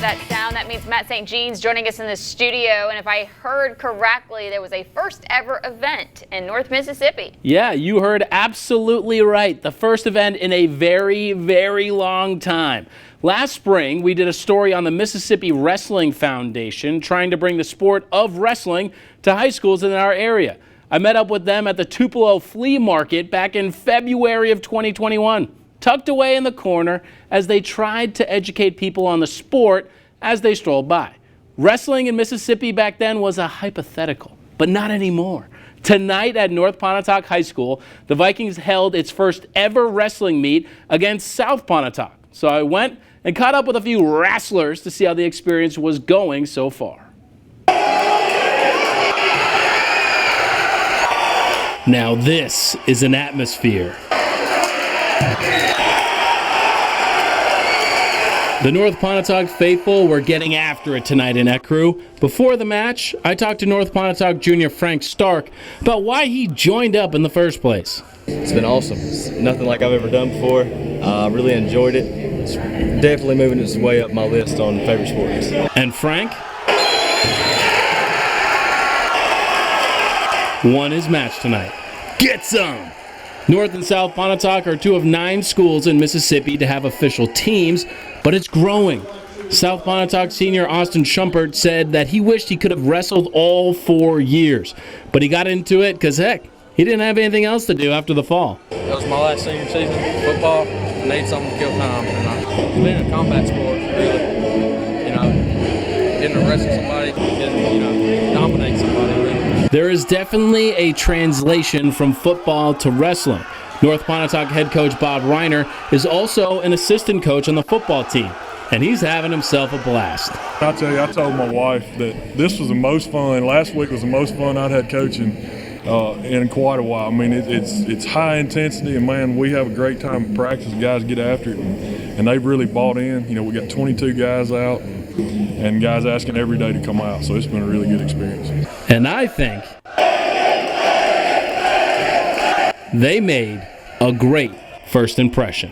that sound, that means Matt St. Jean's joining us in the studio. And if I heard correctly, there was a first ever event in North Mississippi. Yeah, you heard absolutely right. The first event in a very, very long time. Last spring, we did a story on the Mississippi Wrestling Foundation trying to bring the sport of wrestling to high schools in our area. I met up with them at the Tupelo Flea Market back in February of 2021. Tucked away in the corner as they tried to educate people on the sport as they strolled by. Wrestling in Mississippi back then was a hypothetical, but not anymore. Tonight at North Pontotoc High School, the Vikings held its first ever wrestling meet against South Pontotoc. So I went and caught up with a few wrestlers to see how the experience was going so far. Now this is an atmosphere. The North Pontotoc faithful were getting after it tonight in Ecru. Before the match, I talked to North Pontotoc junior Frank Stark about why he joined up in the first place. It's been awesome. It's nothing like I've ever done before. I really enjoyed it. It's definitely moving its way up my list on favorite sports. And Frank won his match tonight. Get some! North and South Pontotoc are two of 9 schools in Mississippi to have official teams, but it's growing. South Pontotoc senior Austin Schumpert said that he wished he could have wrestled all 4 years, but he got into it because, heck, he didn't have anything else to do after the fall. That was my last senior season, football. I need something to kill time. And it's been a combat sport, really. Getting to wrestle somebody, dominate somebody, really. There is definitely a translation from football to wrestling. North Pontotoc head coach Bob Reiner is also an assistant coach on the football team, and he's having himself a blast. I'll tell you, I told my wife that this was the most fun. Last week was the most fun I'd had coaching in quite a while. I mean, it's high intensity, and man, we have a great time in practice. The guys get after it, and they've really bought in. We got 22 guys out, and guys asking every day to come out. So it's been a really good experience. And I think they made a great first impression.